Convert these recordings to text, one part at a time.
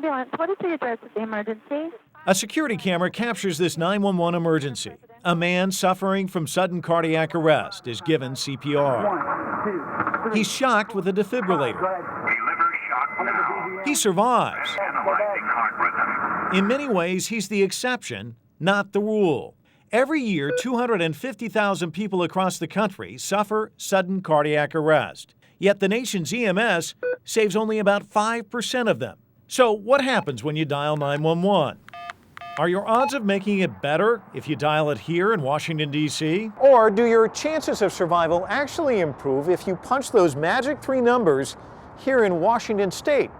ambulance. What is the address of the emergency? A security camera captures this 911 emergency. A man suffering from sudden cardiac arrest is given CPR. 1, 2, 3. He's shocked with a defibrillator. Deliver shock now. He survives. Analyzing heart rhythm. In many ways, he's the exception, not the rule. Every year, 250,000 people across the country suffer sudden cardiac arrest. Yet the nation's EMS saves only about 5% of them. So what happens when you dial 911? Are your odds of making it better if you dial it here in Washington, D.C.? Or do your chances of survival actually improve if you punch those magic 3 numbers here in Washington State,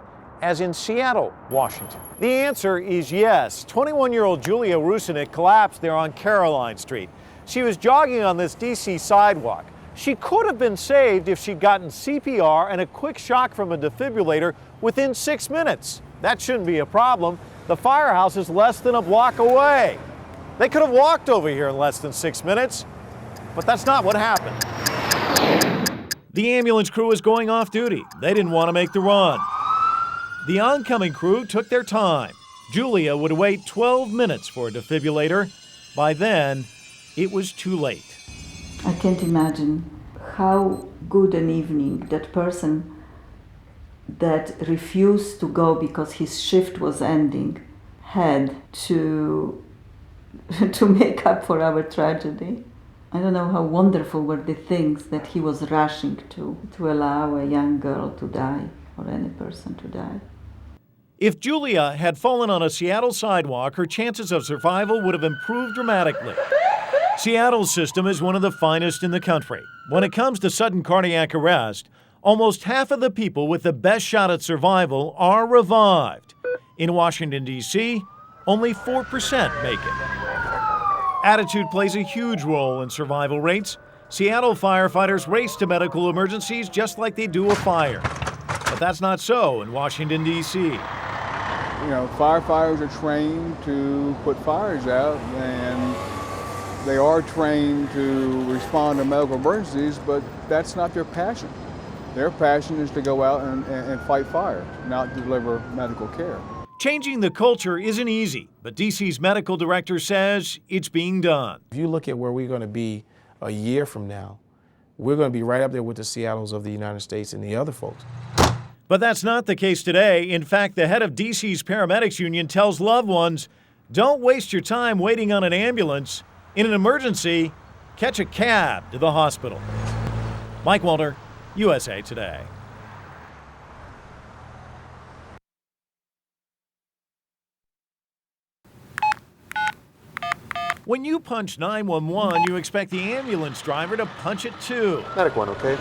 as in Seattle, Washington? The answer is yes. 21-year-old Julia Rusinick collapsed there on Caroline Street. She was jogging on this D.C. sidewalk. She could have been saved if she'd gotten CPR and a quick shock from a defibrillator within 6 minutes. That shouldn't be a problem. The firehouse is less than a block away. They could have walked over here in less than 6 minutes, but that's not what happened. The ambulance crew was going off duty. They didn't want to make the run. The oncoming crew took their time. Julia would wait 12 minutes for a defibrillator. By then, it was too late. I can't imagine how good an evening that person that refused to go because his shift was ending had to make up for our tragedy. I don't know how wonderful were the things that he was rushing to allow a young girl to die or any person to die. If Julia had fallen on a Seattle sidewalk, her chances of survival would have improved dramatically. Seattle's system is one of the finest in the country. When it comes to sudden cardiac arrest, almost half of the people with the best shot at survival are revived. In Washington, D.C., only 4% make it. Attitude plays a huge role in survival rates. Seattle firefighters race to medical emergencies just like they do a fire. But that's not so in Washington, D.C. You know, firefighters are trained to put fires out, and they are trained to respond to medical emergencies, but that's not their passion. Their passion is to go out and fight fire, not deliver medical care. Changing the culture isn't easy, but D.C.'s medical director says it's being done. If you look at where we're going to be a year from now, we're going to be right up there with the Seattles of the United States and the other folks. But that's not the case today. In fact, the head of D.C.'s paramedics union tells loved ones, don't waste your time waiting on an ambulance. In an emergency, catch a cab to the hospital. Mike Walter, USA Today. When you punch 911, you expect the ambulance driver to punch it too. Medic 1, okay?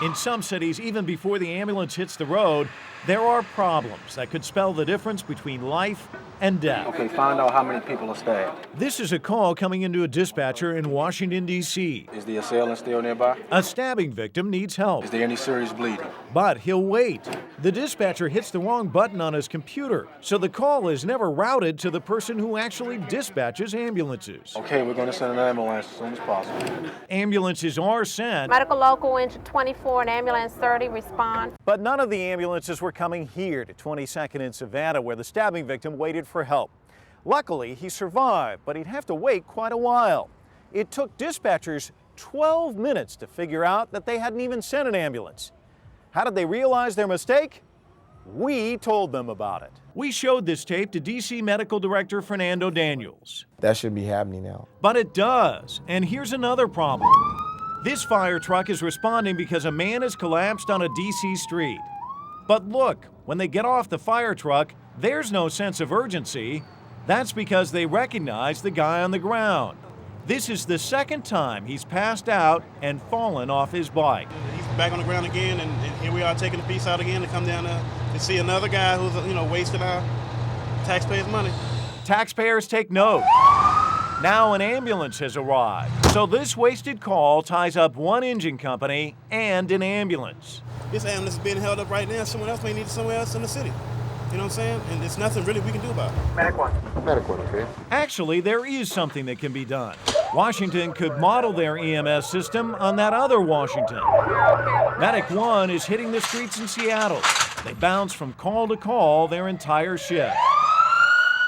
In some cities, even before the ambulance hits the road, there are problems that could spell the difference between life and death. Okay, find out how many people are stabbed. This is a call coming into a dispatcher in Washington, D.C. Is the assailant still nearby? A stabbing victim needs help, Is there any serious bleeding? but he'll wait. The dispatcher hits the wrong button on his computer, so the call is never routed to the person who actually dispatches ambulances. Okay, we're going to send an ambulance as soon as possible. Ambulances are sent, Medical local engine 24 and ambulance 30 respond. but none of the ambulances were coming here to 22nd in Savannah, where the stabbing victim waited for help. Luckily, he survived, but he'd have to wait quite a while. It took dispatchers 12 minutes to figure out that they hadn't even sent an ambulance. How did they realize their mistake? We told them about it. We showed this tape to D.C. Medical Director Fernando Daniels. That should be happening now. But it does, and here's another problem. This fire truck is responding because a man has collapsed on a D.C. street. But look, when they get off the fire truck, there's no sense of urgency. That's because they recognize the guy on the ground. This is the second time he's passed out and fallen off his bike. He's back on the ground again, and here we are taking the piece out again to come down to see another guy who's, wasting our taxpayers' money. Taxpayers take note. Now an ambulance has arrived. So this wasted call ties up one engine company and an ambulance. This ambulance is being held up right now. Someone else may need it somewhere else in the city. You know what I'm saying? And there's nothing really we can do about it. Medic 1. Medic 1, okay? Actually, there is something that can be done. Washington could model their EMS system on that other Washington. Medic 1 is hitting the streets in Seattle. They bounce from call to call their entire shift.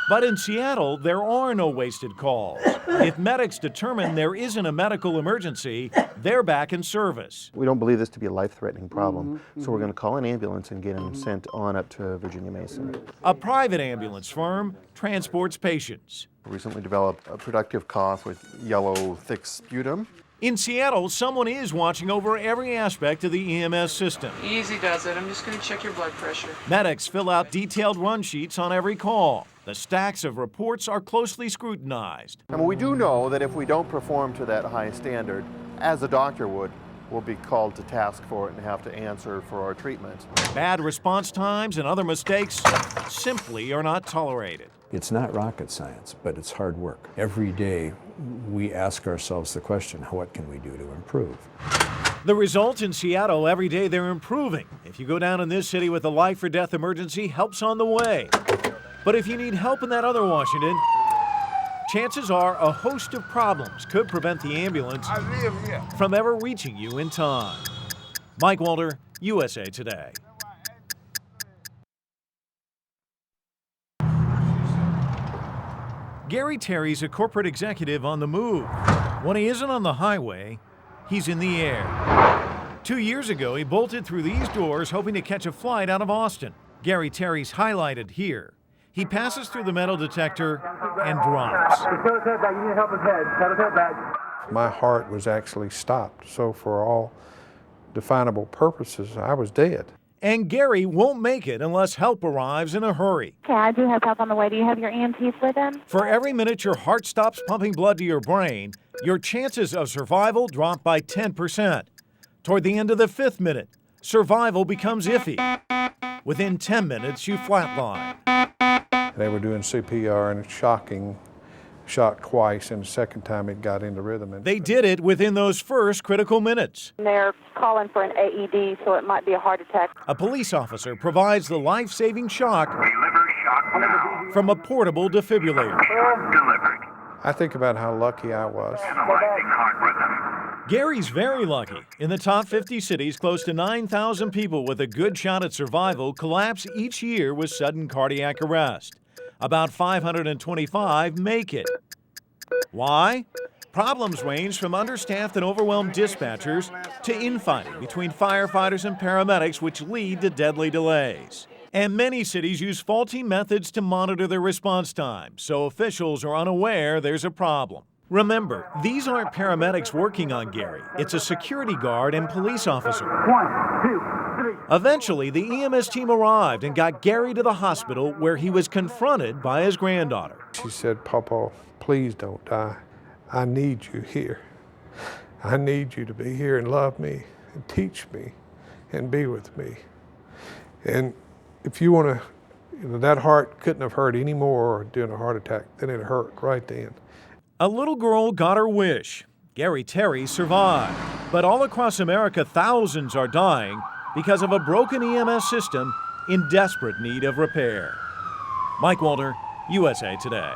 But in Seattle, there are no wasted calls. If medics determine there isn't a medical emergency, they're back in service. We don't believe this to be a life-threatening problem, so we're going to call an ambulance and get him sent on up to Virginia Mason. A private ambulance firm transports patients. Recently developed a productive cough with yellow, thick sputum. In Seattle, someone is watching over every aspect of the EMS system. Easy does it. I'm just going to check your blood pressure. Medics fill out detailed run sheets on every call. The stacks of reports are closely scrutinized. And we do know that if we don't perform to that high standard, as a doctor would, we'll be called to task for it and have to answer for our treatment. Bad response times and other mistakes simply are not tolerated. It's not rocket science, but it's hard work. Every day we ask ourselves the question, what can we do to improve? The result in Seattle, every day they're improving. If you go down in this city with a life or death emergency, help's on the way. But if you need help in that other Washington, chances are a host of problems could prevent the ambulance from ever reaching you in time. Mike Walter, USA Today. Gary Terry's a corporate executive on the move. When he isn't on the highway, he's in the air. 2 years ago, he bolted through these doors hoping to catch a flight out of Austin. Gary Terry's highlighted here. He passes through the metal detector and drops. My heart was actually stopped, so for all definable purposes, I was dead. And Gary won't make it unless help arrives in a hurry. Okay, I do have help on the way. Do you have your EMTs with them? For every minute your heart stops pumping blood to your brain, your chances of survival drop by 10%. Toward the end of the 5th minute, survival becomes iffy. Within 10 minutes, you flatline. They were doing CPR and shocked twice, and the second time it got into rhythm. They did it within those first critical minutes. They're calling for an AED, so it might be a heart attack. A police officer provides the life-saving shock Deliver shock now. from a portable defibrillator. Delivered. I think about how lucky I was. Analyzing heart rhythm. Gary's very lucky. In the top 50 cities, close to 9,000 people with a good shot at survival collapse each year with sudden cardiac arrest. About 525 make it. Why? Problems range from understaffed and overwhelmed dispatchers to infighting between firefighters and paramedics, which lead to deadly delays. And many cities use faulty methods to monitor their response time, so officials are unaware there's a problem. Remember, these aren't paramedics working on Gary. It's a security guard and police officer. 1, 2, 3. Eventually, the EMS team arrived and got Gary to the hospital where he was confronted by his granddaughter. She said, "Papa, please don't die. I need you here. I need you to be here and love me and teach me and be with me." And if you want to, that heart couldn't have hurt any more during a heart attack than it hurt right then. A little girl got her wish. Gary Terry survived. But all across America, thousands are dying because of a broken EMS system in desperate need of repair. Mike Walter, USA Today.